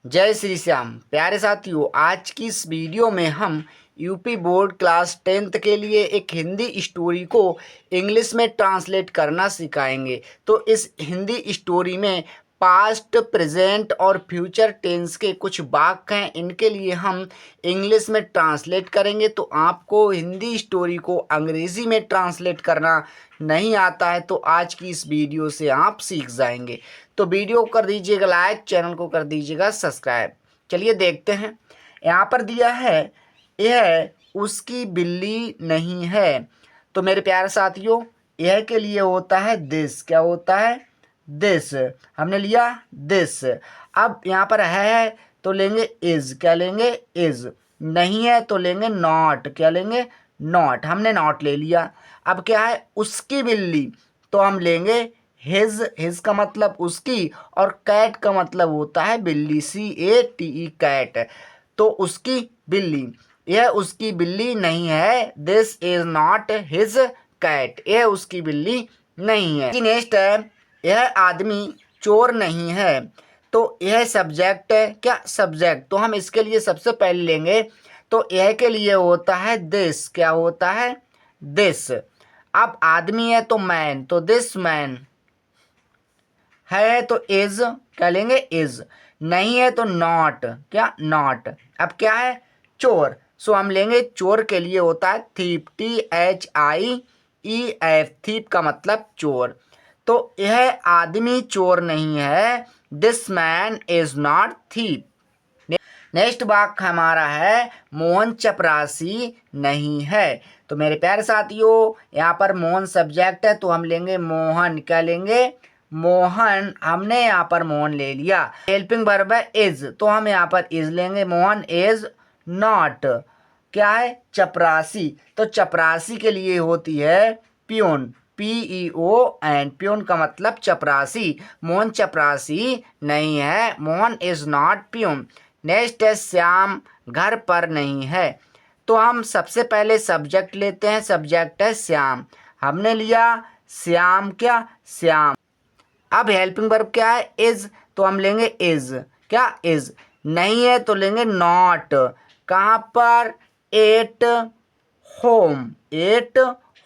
जय श्री श्याम। प्यारे साथियों, आज की इस वीडियो में हम यूपी बोर्ड क्लास 10th के लिए एक हिंदी स्टोरी को इंग्लिश में ट्रांसलेट करना सिखाएंगे। तो इस हिंदी स्टोरी में पास्ट, प्रेजेंट और फ्यूचर टेंस के कुछ वाक्य हैं, इनके लिए हम इंग्लिश में ट्रांसलेट करेंगे। तो आपको हिंदी स्टोरी को अंग्रेज़ी में ट्रांसलेट करना नहीं आता है तो आज की इस वीडियो से आप सीख जाएंगे। तो वीडियो को कर दीजिएगा लाइक, चैनल को कर दीजिएगा सब्सक्राइब। चलिए देखते हैं। यहाँ पर दिया है, यह उसकी बिल्ली नहीं है। तो मेरे प्यारे साथियों, यह के लिए होता है दिस। क्या होता है? दिस। हमने लिया दिस। अब यहाँ पर है तो लेंगे इज। क्या लेंगे? इज। नहीं है तो लेंगे नॉट। क्या लेंगे? नॉट। हमने नॉट ले लिया। अब क्या है? उसकी बिल्ली, तो हम लेंगे हिज। हिज का मतलब उसकी, और कैट का मतलब होता है बिल्ली। CATE cat. तो उसकी बिल्ली, यह उसकी बिल्ली नहीं है। This is not his cat. यह उसकी बिल्ली नहीं है। नेक्स्ट है, यह आदमी चोर नहीं है। तो यह सब्जेक्ट है। क्या? सब्जेक्ट। तो हम इसके लिए सबसे पहले लेंगे, तो यह के लिए होता है दिस। क्या होता है? दिस। अब आदमी है तो मैन, तो दिस मैन। है तो इज। क्या लेंगे? इज। नहीं है तो नॉट। क्या? नॉट। अब क्या है? चोर। सो हम लेंगे चोर के लिए होता है थीप। THIEF। थीप का मतलब चोर। तो यह आदमी चोर नहीं है। This man is not thief. Next वाक्य हमारा है, मोहन चपरासी नहीं है। तो मेरे प्यारे साथियों, यहाँ पर मोहन सब्जेक्ट है तो हम लेंगे मोहन। क्या लेंगे? मोहन। हमने यहाँ पर मोहन ले लिया। हेल्पिंग वर्ब है इज, तो हम यहाँ पर इज लेंगे। मोहन इज नॉट क्या है? चपरासी। तो चपरासी के लिए होती है प्यून। PEON। प्यून का मतलब चपरासी। मोहन चपरासी नहीं है। Mohan is not peon. Next है, श्याम घर पर नहीं है। तो हम सबसे पहले सब्जेक्ट लेते हैं। सब्जेक्ट है श्याम। हमने लिया श्याम। क्या? श्याम। अब हेल्पिंग वर्ब क्या है? इज। तो हम लेंगे इज। क्या? इज। नहीं है तो लेंगे नॉट। कहाँ पर? At home. At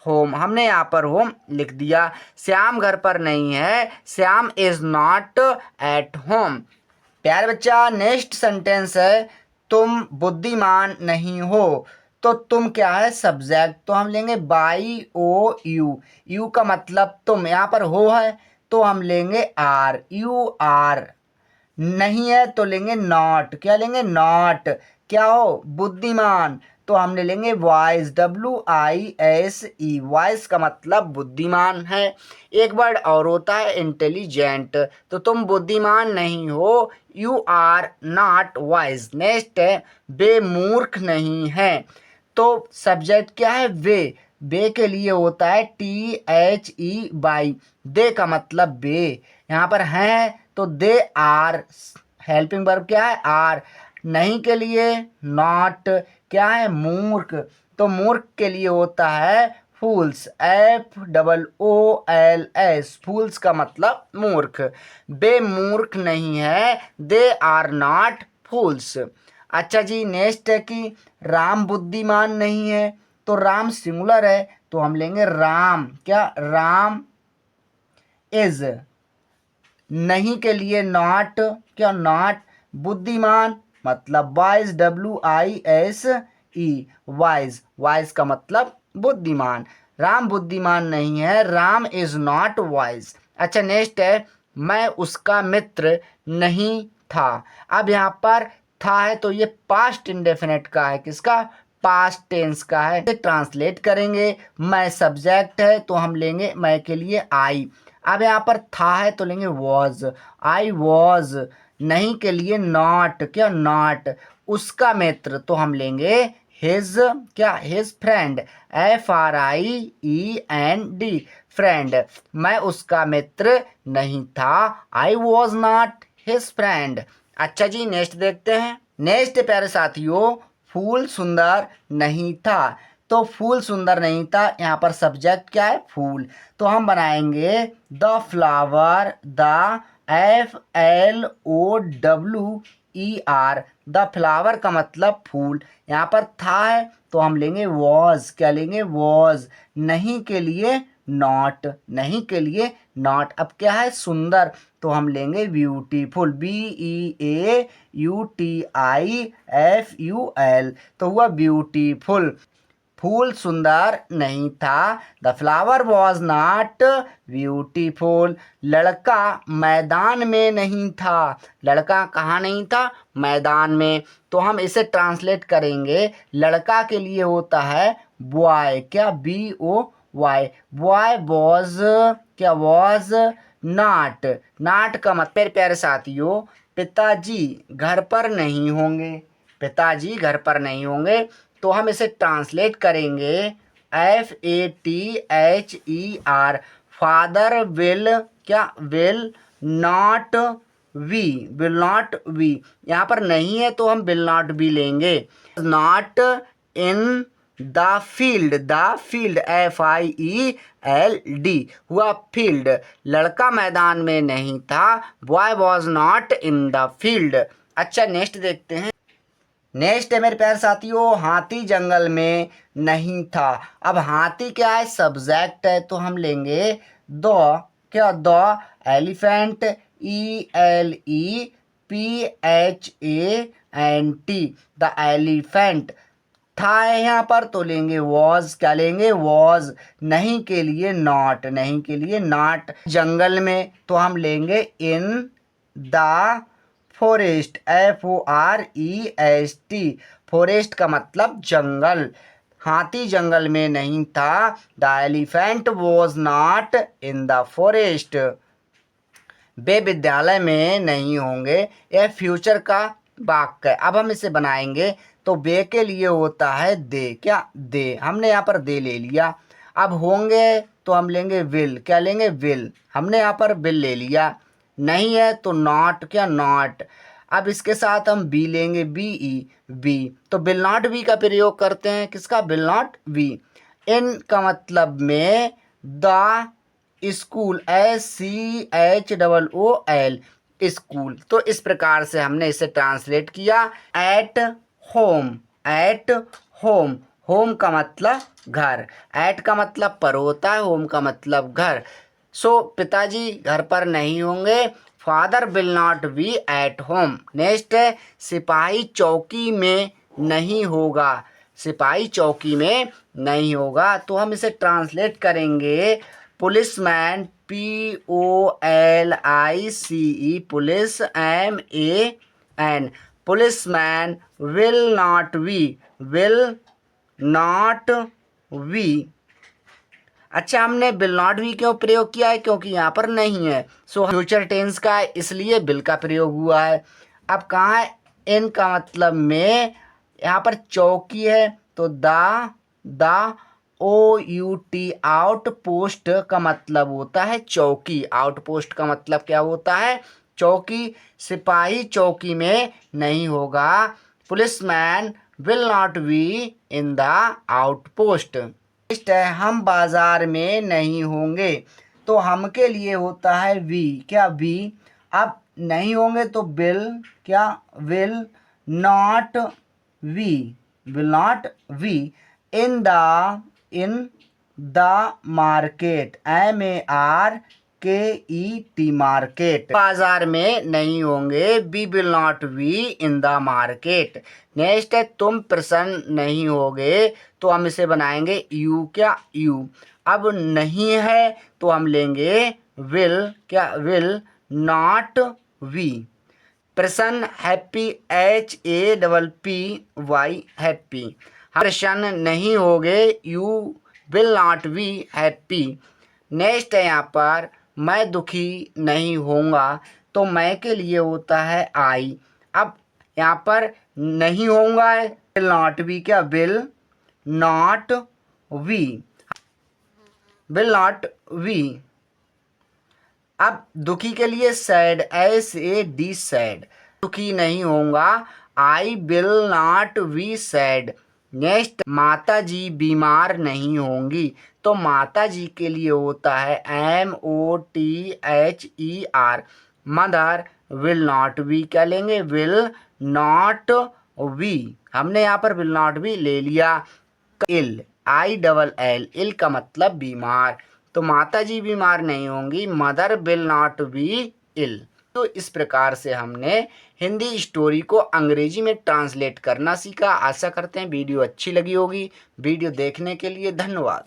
home. हमने यहाँ पर होम लिख दिया। श्याम घर पर नहीं है। Shyam is not at home. प्यारे बच्चा, नेक्स्ट सेंटेंस है, तुम बुद्धिमान नहीं हो। तो तुम क्या है? सब्जेक्ट। तो हम लेंगे YOU। यू का मतलब तुम। यहाँ पर हो है तो हम लेंगे आर। You are. नहीं है तो लेंगे नॉट। क्या लेंगे? नॉट। क्या हो? बुद्धिमान। तो हमने लेंगे वाइज। WISE। वाइज का मतलब बुद्धिमान है। एक वर्ड और होता है इंटेलिजेंट। तो तुम बुद्धिमान नहीं हो। You are not wise. Next है, वे मूर्ख नहीं है। तो सब्जेक्ट क्या है? वे के लिए होता है THEY। दे का मतलब वे। यहाँ पर हैं तो दे आर। हेल्पिंग वर्ब क्या है? आर। नहीं के लिए नॉट। क्या है? मूर्ख। तो मूर्ख के लिए होता है फूल्स। FOOLS। फूल्स का मतलब मूर्ख। वे मूर्ख नहीं है। दे आर नॉट फूल्स। अच्छा जी, नेक्स्ट है कि राम बुद्धिमान नहीं है। तो राम सिंगुलर है तो हम लेंगे राम। क्या? राम इज। नहीं के लिए नॉट। क्या? नॉट। बुद्धिमान मतलब वाइज। WISE। वाइज। वाइज का मतलब बुद्धिमान। राम बुद्धिमान नहीं है। Ram is not wise. अच्छा, नेक्स्ट है, मैं उसका मित्र नहीं था। अब यहाँ पर था है तो ये पास्ट इंडेफिनिट का है। किसका? पास्ट टेंस का है। ट्रांसलेट करेंगे। मैं सब्जेक्ट है तो हम लेंगे मैं के लिए आई। अब यहाँ पर था है तो लेंगे वॉज। I was. नहीं के लिए नॉट। क्या? नॉट। उसका मित्र तो हम लेंगे हिज। क्या? His friend. FRIEND। फ्रेंड। मैं उसका मित्र नहीं था। I was not his friend. अच्छा जी, नेक्स्ट देखते हैं। नेक्स्ट प्यारे साथियों, फूल सुंदर नहीं था। तो फूल सुंदर नहीं था। यहाँ पर सब्जेक्ट क्या है? फूल। तो हम बनाएंगे the flower. The FLOWER। ER, the flower का मतलब फूल। यहाँ पर था है तो हम लेंगे वॉज, क्या लेंगे वॉज। नहीं के लिए नॉट, नहीं के लिए नॉट। अब क्या है सुंदर, तो हम लेंगे ब्यूटीफुल, BEAUTIFUL, तो हुआ ब्यूटीफुल। फूल सुंदर नहीं था, the flower was not beautiful. लड़का मैदान में नहीं था, लड़का कहाँ नहीं था, मैदान में। तो हम इसे ट्रांसलेट करेंगे, लड़का के लिए होता है बॉय, क्या BOY, बॉय वॉज, क्या वॉज नॉट, नॉट का मतलब मेरे प्यारे साथियों पिताजी घर पर नहीं होंगे, पिताजी घर पर नहीं होंगे। तो हम इसे ट्रांसलेट करेंगे FATHER, फादर विल, क्या will not we, will not we. यहाँ पर नहीं है तो हम विल नॉट बी लेंगे। Not in the field, the field FIELD, हुआ फील्ड। लड़का मैदान में नहीं था, boy was not in the field. अच्छा नेक्स्ट देखते हैं। नेक्स्ट है मेरे प्यारे साथियों, हाथी जंगल में नहीं था। अब हाथी क्या है, सब्जेक्ट है, तो हम लेंगे द, क्या the elephant, ELEPHANT, the elephant. था है यहाँ पर तो लेंगे वॉज, क्या लेंगे वॉज। नहीं के लिए नॉट, नहीं के लिए नॉट। जंगल में तो हम लेंगे in the forest, FOREST, forest का मतलब जंगल। हाथी जंगल में नहीं था, the elephant was not in the forest. वे विद्यालय में नहीं होंगे, यह फ्यूचर का वाक्य है। अब हम इसे बनाएंगे तो वे के लिए होता है दे, क्या दे, हमने यहाँ पर दे ले लिया। अब होंगे तो हम लेंगे विल, क्या लेंगे विल, हमने यहाँ पर विल ले लिया। नहीं है तो नॉट, क्या नॉट। अब इसके साथ हम बी लेंगे, बी, तो विल नॉट बी का प्रयोग करते हैं, किसका, विल नॉट बी। इन का मतलब में द स्कूल, SCHOOL, स्कूल। तो इस प्रकार से हमने इसे ट्रांसलेट किया। At home, at home, home का मतलब घर, एट का मतलब पर होता है, होम का मतलब घर। सो पिताजी घर पर नहीं होंगे, father will not B at home. Next है सिपाही चौकी में नहीं होगा, सिपाही चौकी में नहीं होगा। तो हम इसे ट्रांसलेट करेंगे policeman, POLICE, police MAN, policeman will not B, will not B. अच्छा हमने विल नॉट बी क्यों प्रयोग किया है, क्योंकि यहाँ पर नहीं है। सो फ्यूचर टेंस का है इसलिए विल का प्रयोग हुआ है। अब कहाँ है, इन का मतलब में, यहाँ पर चौकी है तो द OUT, आउटपोस्ट का मतलब होता है चौकी, आउटपोस्ट का मतलब क्या होता है, चौकी। सिपाही चौकी में नहीं होगा, policeman will not be in the outpost. Next है हम बाजार में नहीं होंगे, तो हम के लिए होता है वी, क्या वी। अब नहीं होंगे तो विल, क्या will not we, will not we. In the market, MARKET, market. बाजार में नहीं होंगे, we will not be in the market. Next है तुम प्रसन्न नहीं होगे, तो हम इसे बनाएंगे यू, क्या यू। अब नहीं है तो हम लेंगे विल, क्या विल नॉट वी। प्रसन्न हैप्पी, HAPPY, हैप्पी। हम प्रसन्न नहीं होगे, you will not be happy. Next है यहाँ पर मैं दुखी नहीं होऊंगा, तो मैं के लिए होता है आई। अब यहाँ पर नहीं होऊंगा है, विल नॉट बी, क्या will not we, will not we. अब दुखी के लिए सैड, SAD, सैड, दुखी नहीं होऊंगा, I will not be sad. Next माता जी बीमार नहीं होंगी, तो माता जी के लिए होता है MOTHER, mother will not be क्या लेंगे, विल नॉट बी, हमने यहाँ पर विल नॉट बी ले लिया। इल, ILL, इल का मतलब बीमार, तो माता जी बीमार नहीं होंगी, mother will not be ill. तो इस प्रकार से हमने हिंदी स्टोरी को अंग्रेजी में ट्रांसलेट करना सीखा। आशा करते हैं वीडियो अच्छी लगी होगी। वीडियो देखने के लिए धन्यवाद।